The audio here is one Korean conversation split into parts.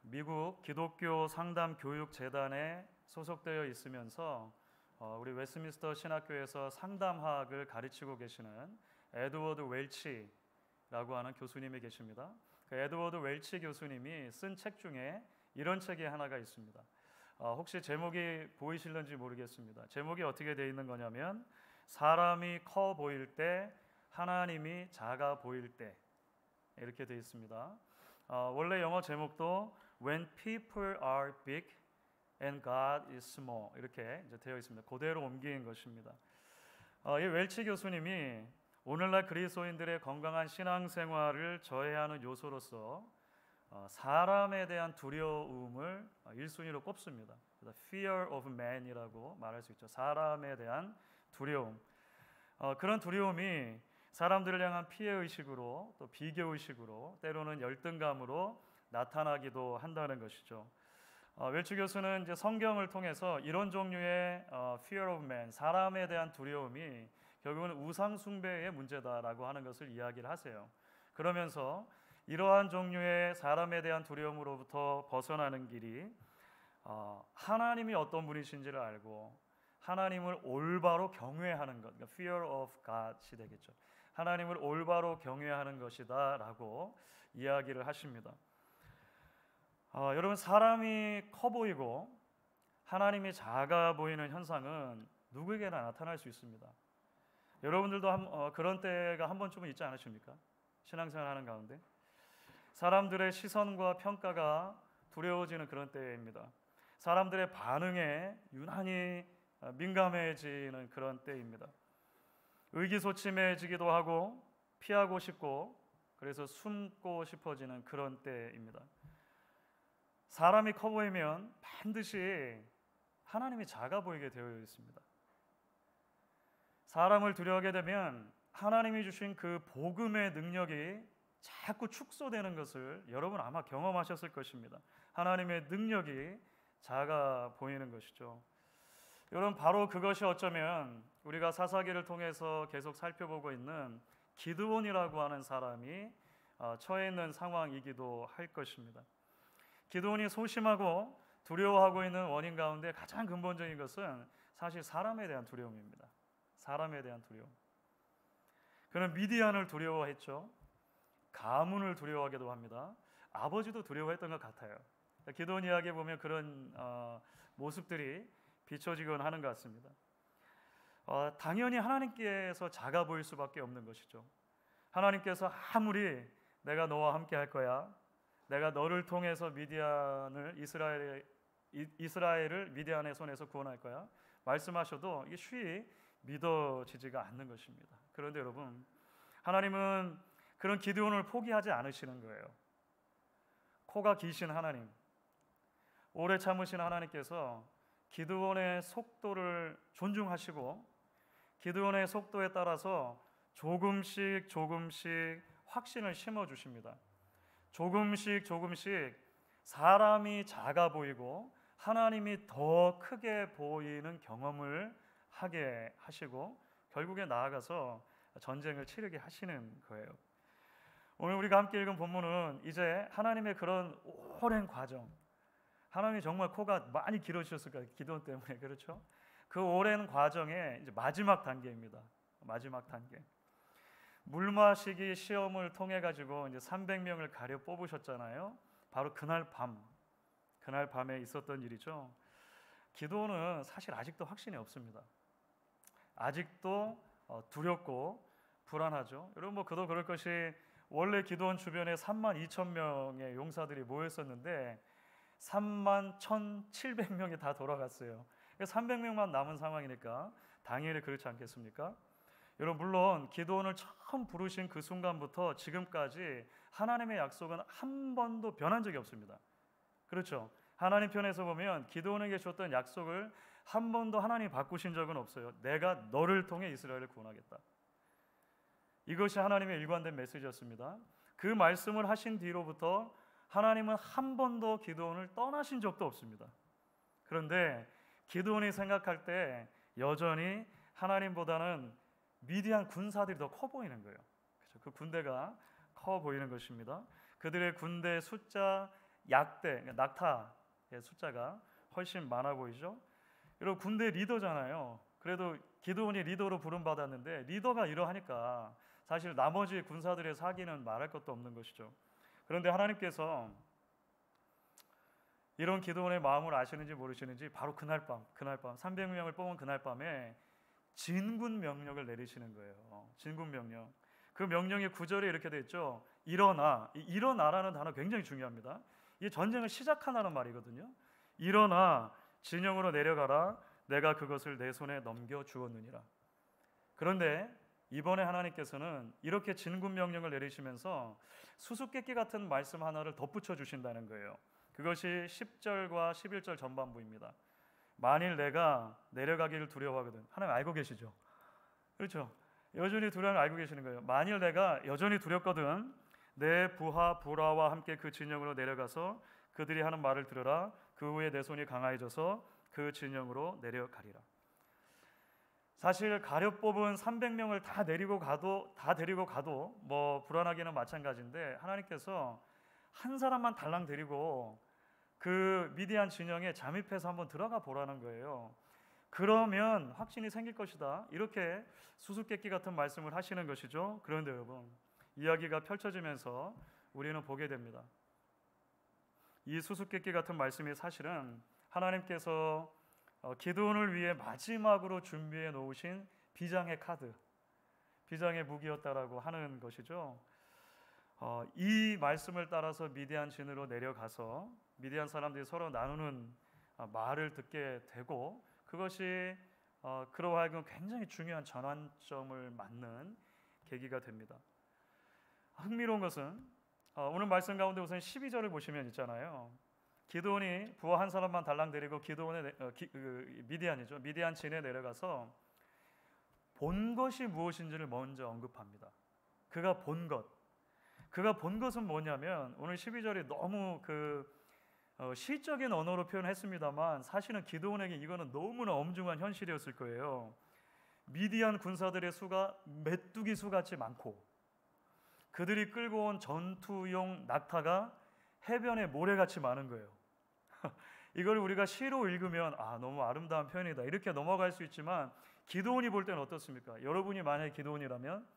미국 기독교 상담 교육 재단에 소속되어 있으면서 우리 웨스트민스터 신학교에서 상담학을 가르치고 계시는 에드워드 웰치라고 하는 교수님이 계십니다. 그 에드워드 웰치 교수님이 쓴 책 중에 이런 책이 하나가 있습니다. 혹시 제목이 보이실는지 모르겠습니다. 제목이 어떻게 되어 있는 거냐면 사람이 커 보일 때, 하나님이 작아 보일 때, 이렇게 되어 있습니다. 원래 영어 제목도 When people are big and God is small, 이렇게 이제 되어 있습니다. 그대로 옮긴 것입니다. 이 웰치 교수님이 오늘날 그리스도인들의 건강한 신앙생활을 저해하는 요소로서 사람에 대한 두려움을 1순위로 꼽습니다. Fear of man이라고 말할 수 있죠. 사람에 대한 두려움. 그런 두려움이 사람들을 향한 피해의식으로, 또 비교의식으로, 때로는 열등감으로 나타나기도 한다는 것이죠. 웰치 교수는 이제 성경을 통해서 이런 종류의 fear of man, 사람에 대한 두려움이 결국은 우상 숭배의 문제다라고 하는 것을 이야기를 하세요. 그러면서 이러한 종류의 사람에 대한 두려움으로부터 벗어나는 길이 하나님이 어떤 분이신지를 알고 하나님을 올바로 경외하는 것, 그러니까 fear of God이 되겠죠. 하나님을 올바로 경외하는 것이다라고 이야기를 하십니다. 여러분, 사람이 커 보이고 하나님이 작아 보이는 현상은 누구에게나 나타날 수 있습니다. 여러분들도 그런 때가 한 번쯤은 있지 않으십니까? 신앙생활 하는 가운데 사람들의 시선과 평가가 두려워지는 그런 때입니다. 사람들의 반응에 유난히 민감해지는 그런 때입니다. 의기소침해지기도 하고 피하고 싶고 그래서 숨고 싶어지는 그런 때입니다. 사람이 커 보이면 반드시 하나님이 작아 보이게 되어 있습니다. 사람을 두려워하게 되면 하나님이 주신 그 복음의 능력이 자꾸 축소되는 것을 여러분 아마 경험하셨을 것입니다. 하나님의 능력이 작아 보이는 것이죠. 여러분, 바로 그것이 어쩌면 우리가 사사기를 통해서 계속 살펴보고 있는 기드온이라고 하는 사람이 처해 있는 상황이기도 할 것입니다. 기드온이 소심하고 두려워하고 있는 원인 가운데 가장 근본적인 것은 사실 사람에 대한 두려움입니다. 사람에 대한 두려움. 그는 미디안을 두려워했죠. 가문을 두려워하기도 합니다. 아버지도 두려워했던 것 같아요. 기드온 이야기에 보면 그런 모습들이 비춰지곤 하는 것 같습니다. 당연히 하나님께서 작아 보일 수밖에 없는 것이죠. 하나님께서 아무리 내가 너와 함께 할 거야, 내가 너를 통해서 이스라엘을 미디안의 손에서 구원할 거야 말씀하셔도 이게 쉬이 믿어지지가 않는 것입니다. 그런데 여러분, 하나님은 그런 기드온을 포기하지 않으시는 거예요. 코가 기신 하나님, 오래 참으신 하나님께서 기드온의 속도를 존중하시고 기드온의 속도에 따라서 조금씩 확신을 심어주십니다. 조금씩 사람이 작아 보이고 하나님이 더 크게 보이는 경험을 하게 하시고 결국에 나아가서 전쟁을 치르게 하시는 거예요. 오늘 우리가 함께 읽은 본문은 이제 하나님의 그런 오랜 과정, 하나님이 정말 코가 많이 길어지셨을 거예요. 기도원 때문에. 그렇죠? 그 오랜 과정의 이제 마지막 단계입니다. 마지막 단계. 물 마시기 시험을 통해 가지고 이제 300명을 가려 뽑으셨잖아요. 바로 그날 밤에 있었던 일이죠. 기도원은 사실 아직도 확신이 없습니다. 아직도 두렵고 불안하죠. 여러분, 뭐 그도 그럴 것이 원래 기도원 주변에 32,000명의 용사들이 모였었는데 31,700명이 다 돌아갔어요. 300명만 남은 상황이니까 당연히 그렇지 않겠습니까? 여러분, 물론 기도원을 처음 부르신 그 순간부터 지금까지 하나님의 약속은 한 번도 변한 적이 없습니다. 그렇죠? 하나님 편에서 보면 기도원에게 줬던 약속을 한 번도 하나님이 바꾸신 적은 없어요. 내가 너를 통해 이스라엘을 구원하겠다. 이것이 하나님의 일관된 메시지였습니다. 그 말씀을 하신 뒤로부터 하나님은 한 번도 기드온을 떠나신 적도 없습니다. 그런데 기드온이 생각할 때 여전히 하나님보다는 미디안 군사들이 더 커 보이는 거예요. 그렇죠? 그 군대가 커 보이는 것입니다. 그들의 군대 숫자 약대, 낙타의 숫자가 훨씬 많아 보이죠. 여러분 군대 리더잖아요. 그래도 기드온이 리더로 부름받았는데 리더가 이러하니까 사실 나머지 군사들의 사기는 말할 것도 없는 것이죠. 그런데 하나님께서 이런 기드온의 마음을 아시는지 모르시는지 바로 그날 밤 300명을 뽑은 그날 밤에 진군 명령을 내리시는 거예요. 진군 명령. 그 명령의 9절에 이렇게 돼 있죠. 일어나. 일어나라는 단어 굉장히 중요합니다. 이게 전쟁을 시작하라는 말이거든요. 일어나 진영으로 내려가라. 내가 그것을 내 손에 넘겨 주었느니라. 그런데 이번에 하나님께서는 이렇게 진군 명령을 내리시면서 수수께끼 같은 말씀 하나를 덧붙여 주신다는 거예요. 그것이 10절과 11절 전반부입니다. 만일 내가 내려가기를 두려워하거든. 하나님 알고 계시죠? 그렇죠? 여전히 두려움을 알고 계시는 거예요. 만일 내가 여전히 두렵거든 내 부하 부라와 함께 그 진영으로 내려가서 그들이 하는 말을 들으라. 그 후에 내 손이 강화해져서 그 진영으로 내려가리라. 사실 가려 뽑은 300명을 다 데리고 가도 뭐 불안하기는 마찬가지인데 하나님께서 한 사람만 달랑 데리고 그 미디안 진영에 잠입해서 한번 들어가 보라는 거예요. 그러면 확신이 생길 것이다. 이렇게 수수께끼 같은 말씀을 하시는 것이죠. 그런데 여러분 이야기가 펼쳐지면서 우리는 보게 됩니다. 이 수수께끼 같은 말씀이 사실은 하나님께서 기드온을 위해 마지막으로 준비해 놓으신 비장의 카드, 비장의 무기였다라고 하는 것이죠. 이 말씀을 따라서 미디안 진으로 내려가서 미디안 사람들이 서로 나누는 말을 듣게 되고 그것이 그로 하여금 굉장히 중요한 전환점을 맞는 계기가 됩니다. 흥미로운 것은 오늘 말씀 가운데 우선 12절을 보시면 있잖아요. 기드온이 부하 한 사람만 달랑 데리고 미디안 진에 내려가서 본 것이 무엇인지를 먼저 언급합니다. 그가 본 것은 뭐냐면 오늘 12절이 너무 시적인 언어로 표현했습니다만 사실은 기드온에게 이거는 너무나 엄중한 현실이었을 거예요. 미디안 군사들의 수가 메뚜기 수같이 많고 그들이 끌고 온 전투용 낙타가 해변에 모래같이 많은 거예요. 이걸 우리가 시로 읽으면 너무 아름다운 표현이다 이렇게 넘어갈 수 있지만 기드온이 볼 때는 어떻습니까? 여러분이 만약에 기드온이라면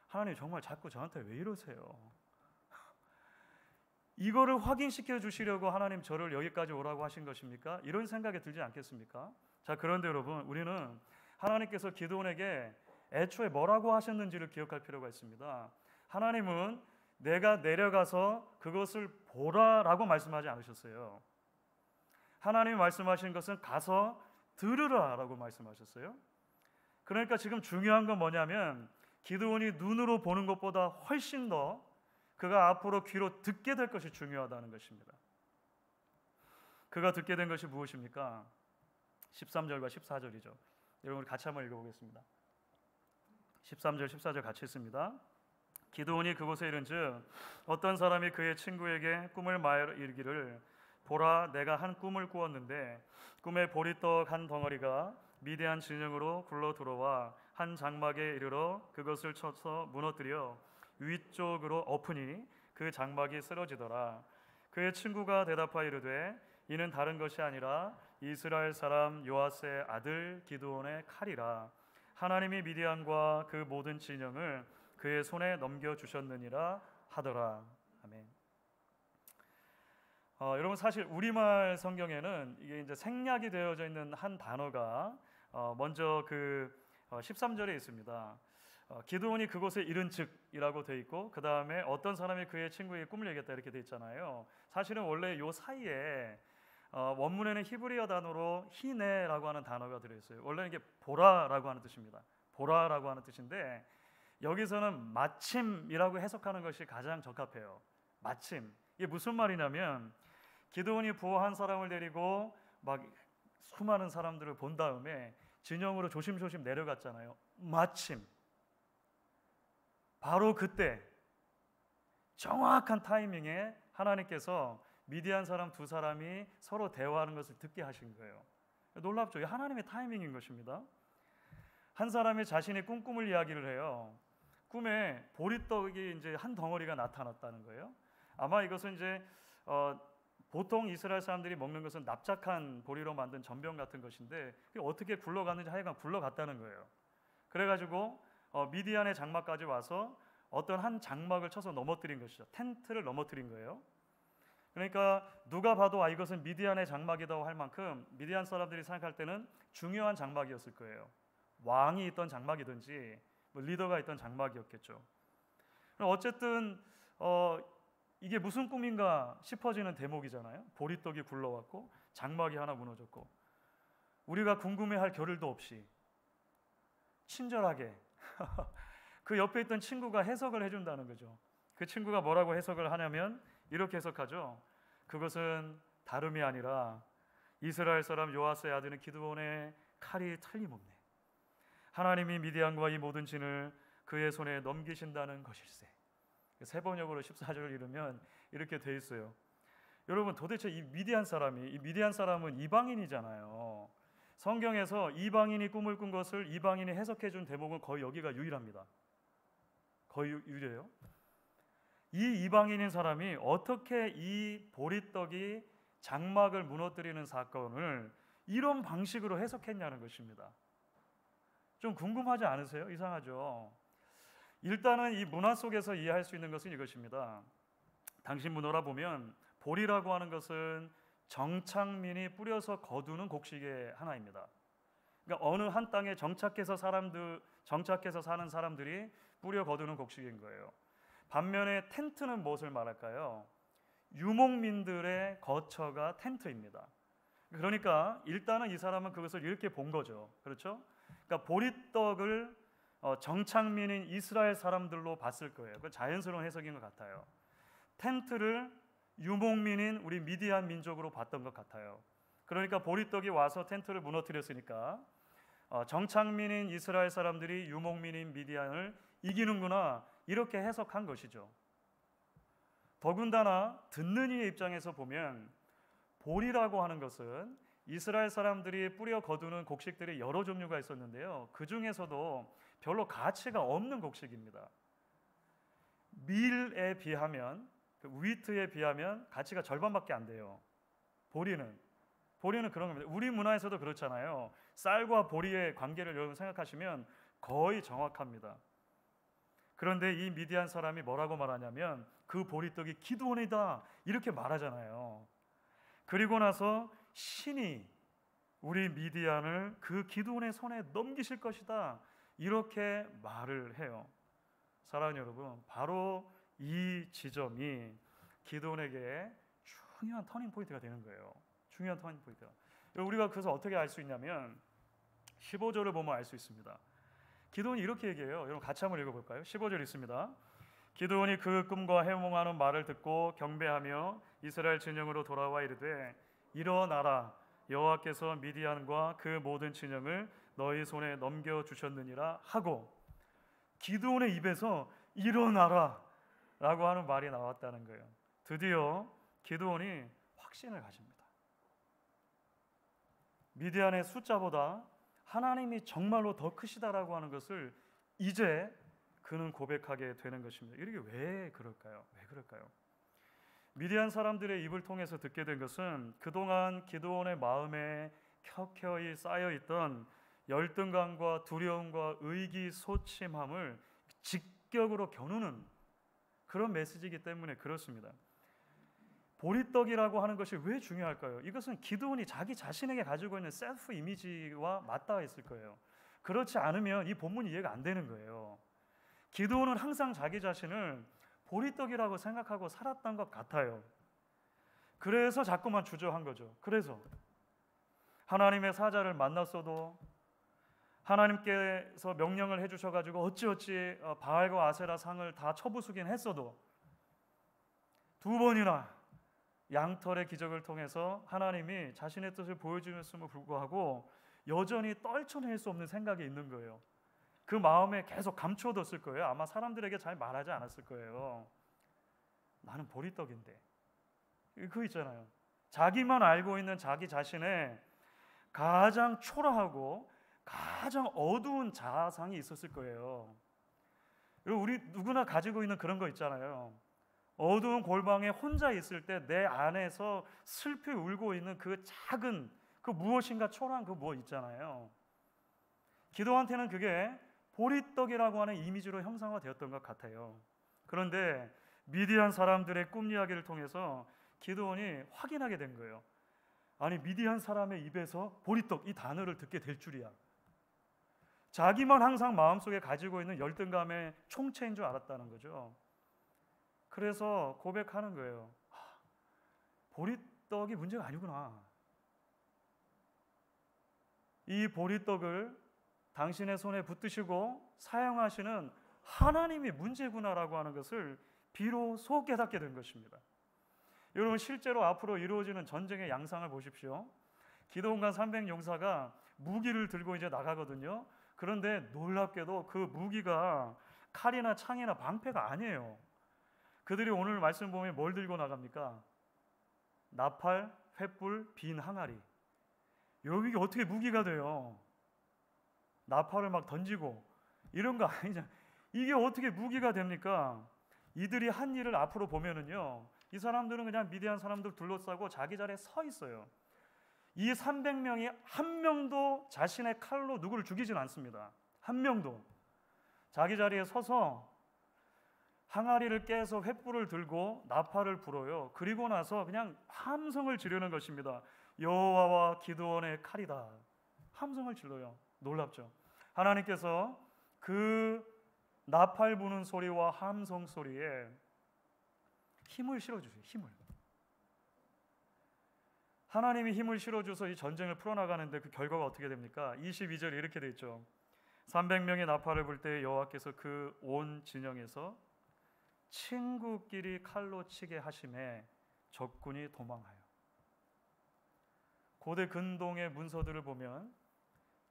하나님 정말 자꾸 저한테 왜 이러세요? 이거를 확인시켜 주시려고 하나님 저를 여기까지 오라고 하신 것입니까? 이런 생각이 들지 않겠습니까? 자, 그런데 여러분 우리는 하나님께서 기드온에게 애초에 뭐라고 하셨는지를 기억할 필요가 있습니다. 하나님은 내가 내려가서 그것을 보라라고 말씀하지 않으셨어요. 하나님이 말씀하신 것은 가서 들으라라고 말씀하셨어요. 그러니까 지금 중요한 건 뭐냐면 기드온이 눈으로 보는 것보다 훨씬 더 그가 앞으로 귀로 듣게 될 것이 중요하다는 것입니다. 그가 듣게 된 것이 무엇입니까? 13절과 14절이죠. 여러분 같이 한번 읽어보겠습니다. 13절 14절 같이 읽습니다. 기드온이 그곳에 이른즉 어떤 사람이 그의 친구에게 꿈을 말하여 이르기를 보라 내가 한 꿈을 꾸었는데 꿈에 보리떡 한 덩어리가 미디안 진영으로 굴러 들어와 한 장막에 이르러 그것을 쳐서 무너뜨려 위쪽으로 엎으니 그 장막이 쓰러지더라. 그의 친구가 대답하여 이르되 이는 다른 것이 아니라 이스라엘 사람 요아스의 아들 기드온의 칼이라. 하나님이 미디안과 그 모든 진영을 그의 손에 넘겨주셨느니라 하더라. 아멘. 여러분 사실 우리말 성경에는 이게 이제 생략이 되어져 있는 한 단어가 먼저 13절에 있습니다. 기드온이 그곳에 이른즉이라고 돼 있고 그 다음에 어떤 사람이 그의 친구에게 꿈을 얘기했다 이렇게 돼 있잖아요. 사실은 원래 요 사이에 원문에는 히브리어 단어로 히네라고 하는 단어가 들어있어요. 원래는 이게 보라라고 하는 뜻입니다. 보라라고 하는 뜻인데 여기서는 마침이라고 해석하는 것이 가장 적합해요. 마침. 이게 무슨 말이냐면 기드온이 부하 한 사람을 데리고 막 수많은 사람들을 본 다음에 진영으로 조심조심 내려갔잖아요. 마침 바로 그때 정확한 타이밍에 하나님께서 미디안 사람 두 사람이 서로 대화하는 것을 듣게 하신 거예요. 놀랍죠? 하나님의 타이밍인 것입니다. 한 사람이 자신의 꿈을 이야기를 해요. 꿈에 보리떡이 이제 한 덩어리가 나타났다는 거예요. 아마 이것은 이제 보통 이스라엘 사람들이 먹는 것은 납작한 보리로 만든 전병 같은 것인데 그게 어떻게 굴러갔는지 하여간 굴러갔다는 거예요. 그래가지고 미디안의 장막까지 와서 어떤 한 장막을 쳐서 넘어뜨린 것이죠. 텐트를 넘어뜨린 거예요. 그러니까 누가 봐도 이것은 미디안의 장막이라고 할 만큼 미디안 사람들이 생각할 때는 중요한 장막이었을 거예요. 왕이 있던 장막이든지 뭐 리더가 있던 장막이었겠죠. 어쨌든 이게 무슨 꿈인가 싶어지는 대목이잖아요. 보리떡이 굴러왔고 장막이 하나 무너졌고 우리가 궁금해할 겨를도 없이 친절하게 그 옆에 있던 친구가 해석을 해준다는 거죠. 그 친구가 뭐라고 해석을 하냐면 이렇게 해석하죠. 그것은 다름이 아니라 이스라엘 사람 요아스의 아들인 기드온의 칼이 틀림없네. 하나님이 미디안과 이 모든 진을 그의 손에 넘기신다는 것일세. 세 번역으로 14절을 읽으면 이렇게 돼 있어요. 여러분 도대체 이 미디안 사람은 이방인이잖아요. 성경에서 이방인이 꿈을 꾼 것을 이방인이 해석해 준 대목은 거의 여기가 유일합니다. 거의 유일해요. 이 이방인인 사람이 어떻게 이 보리떡이 장막을 무너뜨리는 사건을 이런 방식으로 해석했냐는 것입니다. 좀 궁금하지 않으세요? 이상하죠? 일단은 이 문화 속에서 이해할 수 있는 것은 이것입니다. 당시 문화라 보면 보리라고 하는 것은 정착민이 뿌려서 거두는 곡식의 하나입니다. 그러니까 어느 한 땅에 정착해서 사는 사람들이 뿌려 거두는 곡식인 거예요. 반면에 텐트는 무엇을 말할까요? 유목민들의 거처가 텐트입니다. 그러니까 일단은 이 사람은 그것을 이렇게 본 거죠. 그렇죠? 그러니까 보리떡을 정착민인 이스라엘 사람들로 봤을 거예요. 그 자연스러운 해석인 것 같아요. 텐트를 유목민인 우리 미디안 민족으로 봤던 것 같아요. 그러니까 보리떡이 와서 텐트를 무너뜨렸으니까 정착민인 이스라엘 사람들이 유목민인 미디안을 이기는구나 이렇게 해석한 것이죠. 더군다나 듣는 이의 입장에서 보면 보리라고 하는 것은 이스라엘 사람들이 뿌려 거두는 곡식들이 여러 종류가 있었는데요. 그 중에서도 별로 가치가 없는 곡식입니다. 밀에 비하면 위트에 비하면 가치가 절반밖에 안 돼요. 보리는 그런 겁니다. 우리 문화에서도 그렇잖아요. 쌀과 보리의 관계를 여러분 생각하시면 거의 정확합니다. 그런데 이 미디안 사람이 뭐라고 말하냐면 그 보리떡이 기드온이다 이렇게 말하잖아요. 그리고 나서 신이 우리 미디안을 그 기드온의 손에 넘기실 것이다 이렇게 말을 해요. 사랑하는 여러분, 바로 이 지점이 기드온에게 중요한 터닝 포인트가 되는 거예요. 중요한 터닝 포인트가. 우리가 그래서 어떻게 알 수 있냐면 15절을 보면 알 수 있습니다. 기드온이 이렇게 얘기해요. 여러분 같이 한번 읽어볼까요? 15절 있습니다. 기드온이 그 꿈과 해몽하는 말을 듣고 경배하며 이스라엘 진영으로 돌아와 이르되 일어나라 여호와께서 미디안과 그 모든 진영을 너희 손에 넘겨주셨느니라 하고 기드온의 입에서 일어나라 라고 하는 말이 나왔다는 거예요. 드디어 기드온이 확신을 가집니다. 미디안의 숫자보다 하나님이 정말로 더 크시다라고 하는 것을 이제 그는 고백하게 되는 것입니다. 이게 왜 그럴까요? 미디안 사람들의 입을 통해서 듣게 된 것은 그동안 기드온의 마음에 켜켜이 쌓여있던 열등감과 두려움과 의기소침함을 직격으로 겨누는 그런 메시지이기 때문에 그렇습니다. 보리떡이라고 하는 것이 왜 중요할까요? 이것은 기드온이 자기 자신에게 가지고 있는 셀프 이미지와 맞닿아 있을 거예요. 그렇지 않으면 이 본문이 이해가 안 되는 거예요. 기드온은 항상 자기 자신을 보리떡이라고 생각하고 살았던 것 같아요. 그래서 자꾸만 주저한 거죠. 그래서 하나님의 사자를 만났어도 하나님께서 명령을 해주셔가지고 어찌어찌 바알과 아세라 상을 다 쳐부수긴 했어도 두 번이나 양털의 기적을 통해서 하나님이 자신의 뜻을 보여주셨음을 불구하고 여전히 떨쳐낼 수 없는 생각이 있는 거예요. 그 마음에 계속 감춰뒀을 거예요. 아마 사람들에게 잘 말하지 않았을 거예요. 나는 보리떡인데. 그거 있잖아요. 자기만 알고 있는 자기 자신의 가장 초라하고 가장 어두운 자아상이 있었을 거예요. 우리 누구나 가지고 있는 그런 거 있잖아요. 어두운 골방에 혼자 있을 때 내 안에서 슬피 울고 있는 그 작은 그 무엇인가 초라한 그 무엇 있잖아요. 기도한테는 그게 보리떡이라고 하는 이미지로 형상화되었던 것 같아요. 그런데 미디안 사람들의 꿈 이야기를 통해서 기드온이 확인하게 된 거예요. 아니, 미디안 사람의 입에서 보리떡 이 단어를 듣게 될 줄이야. 자기만 항상 마음속에 가지고 있는 열등감의 총체인 줄 알았다는 거죠. 그래서 고백하는 거예요. 보리떡이 문제가 아니구나. 이 보리떡을 당신의 손에 붙드시고 사용하시는 하나님이 문제구나라고 하는 것을 비로소 깨닫게 된 것입니다. 여러분, 실제로 앞으로 이루어지는 전쟁의 양상을 보십시오. 기드온과 300용사가 무기를 들고 이제 나가거든요. 그런데 놀랍게도 그 무기가 칼이나 창이나 방패가 아니에요. 그들이 오늘 말씀 보면 뭘 들고 나갑니까? 나팔, 횃불, 빈 항아리. 여기 어떻게 무기가 돼요? 나팔을 막 던지고 이런 거 아니잖아요. 이게 어떻게 무기가 됩니까? 이들이 한 일을 앞으로 보면은요, 이 사람들은 그냥 미디안 사람들 둘러싸고 자기 자리에 서 있어요. 이 300명이 한 명도 자신의 칼로 누구를 죽이진 않습니다. 한 명도. 자기 자리에 서서 항아리를 깨서 횃불을 들고 나팔을 불어요. 그리고 나서 그냥 함성을 지르는 것입니다. 여호와와 기드온의 칼이다. 함성을 질러요. 놀랍죠. 하나님께서 그 나팔 부는 소리와 함성 소리에 힘을 실어주세요. 힘을. 하나님이 힘을 실어줘서 이 전쟁을 풀어나가는데 그 결과가 어떻게 됩니까? 22절에 이렇게 돼 있죠. 300명의 나팔을 불 때 여호와께서 그 온 진영에서 친구끼리 칼로 치게 하심에 적군이 도망하여. 고대 근동의 문서들을 보면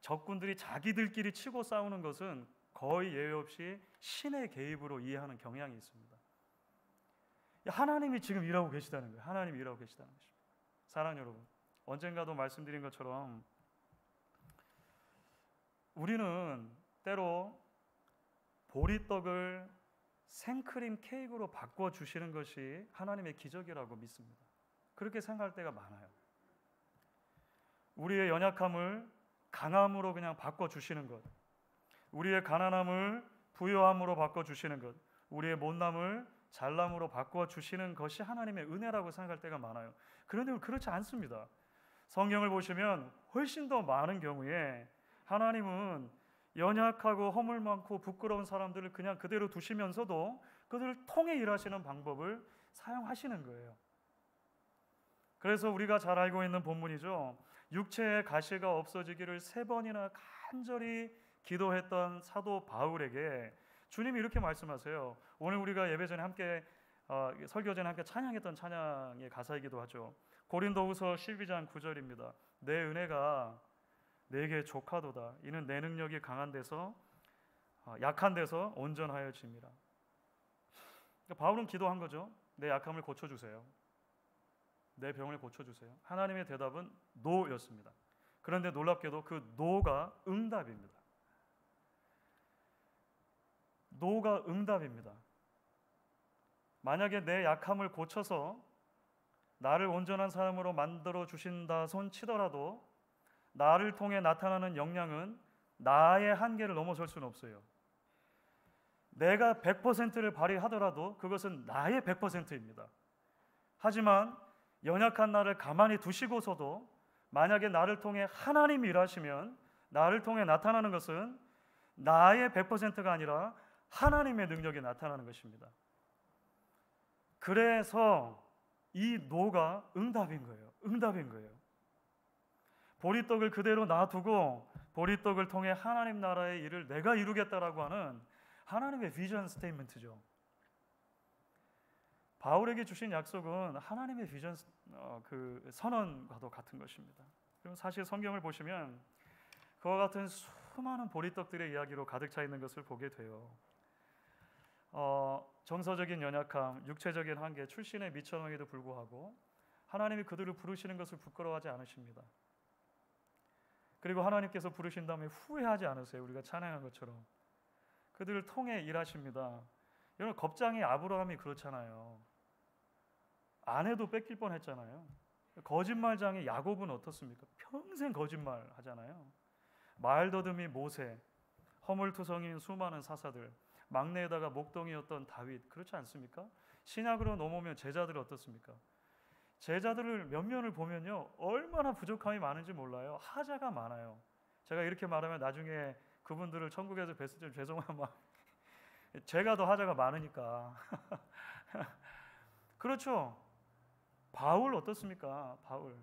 적군들이 자기들끼리 치고 싸우는 것은 거의 예외 없이 신의 개입으로 이해하는 경향이 있습니다. 하나님이 지금 일하고 계시다는 거예요. 하나님이 일하고 계시다는 것입니다. 사랑하는 여러분, 언젠가도 말씀드린 것처럼 우리는 때로 보리떡을 생크림 케이크로 바꿔주시는 것이 하나님의 기적이라고 믿습니다. 그렇게 생각할 때가 많아요. 우리의 연약함을 강함으로 그냥 바꿔주시는 것, 우리의 가난함을 부요함으로 바꿔주시는 것, 우리의 못남을 잘남으로 바꿔주시는 것이 하나님의 은혜라고 생각할 때가 많아요. 그런데 그렇지 않습니다. 성경을 보시면 훨씬 더 많은 경우에 하나님은 연약하고 허물 많고 부끄러운 사람들을 그냥 그대로 두시면서도 그들을 통해 일하시는 방법을 사용하시는 거예요. 그래서 우리가 잘 알고 있는 본문이죠. 육체의 가시가 없어지기를 3번이나 간절히 기도했던 사도 바울에게 주님이 이렇게 말씀하세요. 오늘 우리가 예배 전에 함께 설교 전에 함께 찬양했던 찬양의 가사이기도 하죠. 고린도후서 12장 9절입니다. 내 은혜가 내게 족하도다. 이는 내 능력이 강한 데서 약한 데서 온전하여짐이라. 그러니까 바울은 기도한 거죠. 내 약함을 고쳐주세요. 내 병을 고쳐주세요. 하나님의 대답은 노였습니다. 그런데 놀랍게도 그 노가 응답입니다. 노가 응답입니다. 만약에 내 약함을 고쳐서 나를 온전한 사람으로 만들어 주신다 손 치더라도 나를 통해 나타나는 역량은 나의 한계를 넘어설 수는 없어요. 내가 100%를 발휘하더라도 그것은 나의 100%입니다. 하지만 연약한 나를 가만히 두시고서도 만약에 나를 통해 하나님이 일하시면 나를 통해 나타나는 것은 나의 100%가 아니라 하나님의 능력이 나타나는 것입니다. 그래서 이 노가 응답인 거예요. 응답인 거예요. 보리떡을 그대로 놔두고 보리떡을 통해 하나님 나라의 일을 내가 이루겠다라고 하는 하나님의 비전 스테이트먼트죠. 바울에게 주신 약속은 하나님의 비전 그 선언과도 같은 것입니다. 그럼 사실 성경을 보시면 그와 같은 수많은 보리떡들의 이야기로 가득 차 있는 것을 보게 돼요. 정서적인 연약함, 육체적인 한계, 출신의 미천함에도 불구하고 하나님이 그들을 부르시는 것을 부끄러워하지 않으십니다. 그리고 하나님께서 부르신 다음에 후회하지 않으세요. 우리가 찬양한 것처럼 그들을 통해 일하십니다. 여러분, 겁장이 아브라함이 그렇잖아요. 아내도 뺏길 뻔했잖아요. 거짓말장애 야곱은 어떻습니까? 평생 거짓말 하잖아요. 말더듬이 모세, 허물투성이인 수많은 사사들, 막내에다가 목동이었던 다윗, 그렇지 않습니까? 신약으로 넘어오면 제자들 어떻습니까? 제자들을 몇 면을 보면요, 얼마나 부족함이 많은지 몰라요. 하자가 많아요. 제가 이렇게 말하면 나중에 그분들을 천국에서 뵀을 때 죄송한 마음, 제가 더 하자가 많으니까. 그렇죠. 바울 어떻습니까? 바울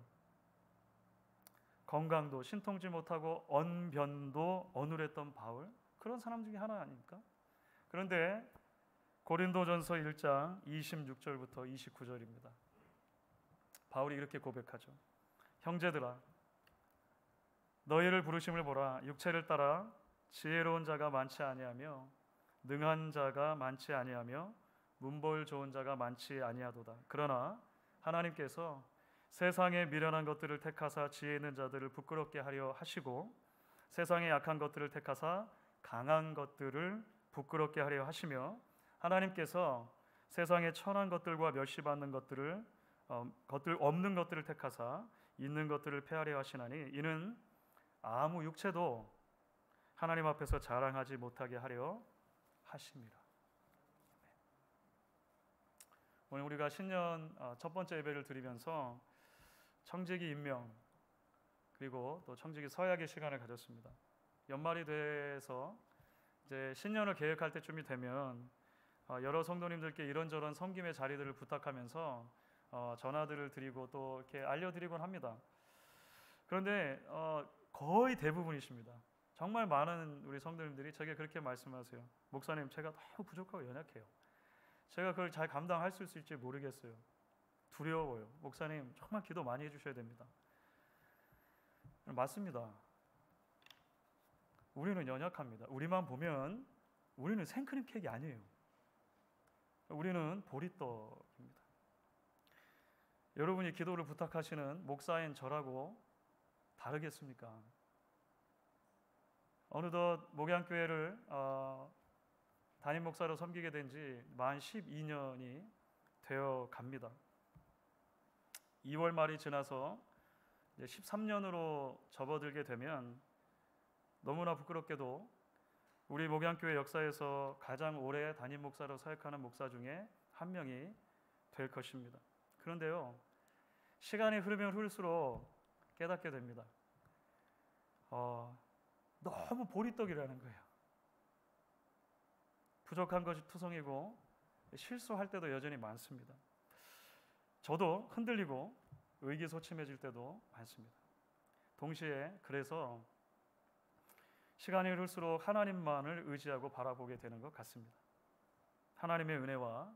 건강도 신통치 못하고 언변도 어눌했던 바울, 그런 사람 중에 하나 아닙니까? 그런데 고린도전서 1장 26절부터 29절입니다. 바울이 이렇게 고백하죠. 형제들아, 너희를 부르심을 보라. 육체를 따라 지혜로운 자가 많지 아니하며 능한 자가 많지 아니하며 문벌 좋은 자가 많지 아니하도다. 그러나 하나님께서 세상의 미련한 것들을 택하사 지혜 있는 자들을 부끄럽게 하려 하시고 세상의 약한 것들을 택하사 강한 것들을 부끄럽게 하려 하시며 하나님께서 세상의 천한 것들과 멸시받는 것들 없는 것들을 택하사 있는 것들을 폐하려 하시나니 이는 아무 육체도 하나님 앞에서 자랑하지 못하게 하려 하심이라. 오늘 우리가 신년 첫 번째 예배를 드리면서 청지기 임명 그리고 또 청지기 서약의 시간을 가졌습니다. 연말이 돼서 이제 신년을 계획할 때쯤이 되면 여러 성도님들께 이런저런 섬김의 자리들을 부탁하면서 전화들을 드리고 또 이렇게 알려드리곤 합니다. 그런데 거의 대부분이십니다. 정말 많은 우리 성도님들이 제게 그렇게 말씀하세요. 목사님, 제가 너무 부족하고 연약해요. 제가 그걸 잘 감당할 수 있을지 모르겠어요. 두려워요. 목사님, 정말 기도 많이 해주셔야 됩니다. 맞습니다. 우리는 연약합니다. 우리만 보면 우리는 생크림 케이크 아니에요. 우리는 보리떡입니다. 여러분이 기도를 부탁하시는 목사인 저라고 다르겠습니까? 어느덧 목양교회를 담임 목사로 섬기게 된 지 만 12년이 되어 갑니다. 2월 말이 지나서 이제 13년으로 접어들게 되면 너무나 부끄럽게도 우리 목양교회 역사에서 가장 오래 담임 목사로 사역하는 목사 중에 한 명이 될 것입니다. 그런데요, 시간이 흐르면 흐를수록 깨닫게 됩니다. 너무 보리떡이라는 거예요. 부족한 것이 투성이고 실수할 때도 여전히 많습니다. 저도 흔들리고 의기소침해질 때도 많습니다. 동시에 그래서 시간이 흐를수록 하나님만을 의지하고 바라보게 되는 것 같습니다. 하나님의 은혜와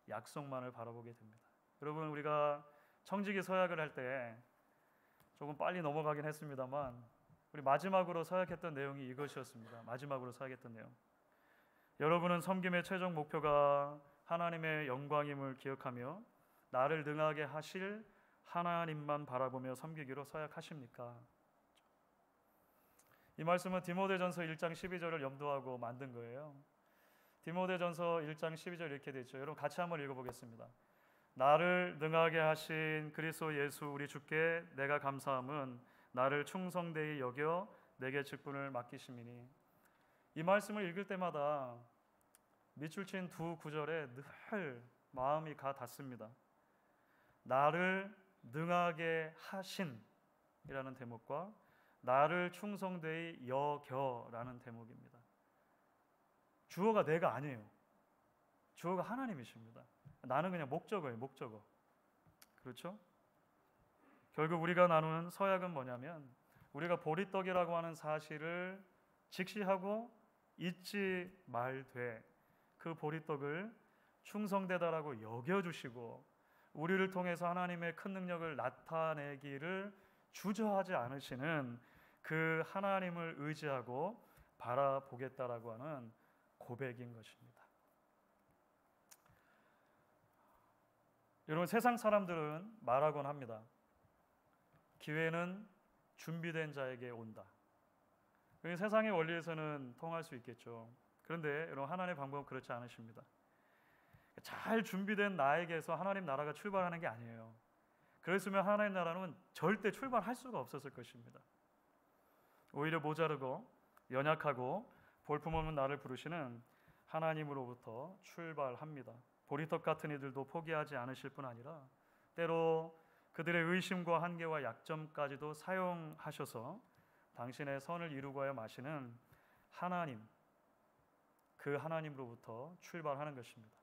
약속만을 바라보게 됩니다. 여러분, 우리가 청지기 서약을 할 때 조금 빨리 넘어가긴 했습니다만 우리 마지막으로 서약했던 내용이 이것이었습니다. 마지막으로 서약했던 내용. 여러분은 섬김의 최종 목표가 하나님의 영광임을 기억하며 나를 능하게 하실 하나님만 바라보며 섬기기로 서약하십니까? 이 말씀은 디모데전서 1장 12절을 염두하고 만든 거예요. 디모데전서 1장 12절 이렇게 되어 있죠. 여러분 같이 한번 읽어보겠습니다. 나를 능하게 하신 그리스도 예수 우리 주께 내가 감사함은 나를 충성되이 여겨 내게 직분을 맡기심이니. 이 말씀을 읽을 때마다 밑줄 친 두 구절에 늘 마음이 가 닿습니다. 나를 능하게 하신이라는 대목과 나를 충성되이 여겨라는 대목입니다. 주어가 내가 아니에요. 주어가 하나님이십니다. 나는 그냥 목적어예요. 목적어. 그렇죠? 결국 우리가 나누는 서약은 뭐냐면 우리가 보리떡이라고 하는 사실을 직시하고 잊지 말되 그 보리떡을 충성되다라고 여겨주시고 우리를 통해서 하나님의 큰 능력을 나타내기를 주저하지 않으시는 그 하나님을 의지하고 바라보겠다라고 하는 고백인 것입니다. 여러분, 세상 사람들은 말하곤 합니다. 기회는 준비된 자에게 온다. 세상의 원리에서는 통할 수 있겠죠. 그런데 여러분, 하나님의 방법은 그렇지 않으십니다. 잘 준비된 나에게서 하나님 나라가 출발하는 게 아니에요. 그랬으면 하나님 나라는 절대 출발할 수가 없었을 것입니다. 오히려 모자르고 연약하고 볼품없는 나를 부르시는 하나님으로부터 출발합니다. 보리떡 같은 이들도 포기하지 않으실 뿐 아니라 때로 그들의 의심과 한계와 약점까지도 사용하셔서 당신의 선을 이루고야 마시는 하나님, 그 하나님으로부터 출발하는 것입니다.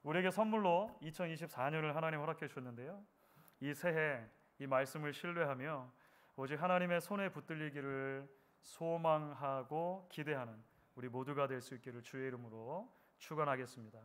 우리에게 선물로 2024년을 하나님 허락해 주셨는데요, 이 새해 이 말씀을 신뢰하며 오직 하나님의 손에 붙들리기를 소망하고 기대하는 우리 모두가 될 수 있기를 주의 이름으로 축원하겠습니다.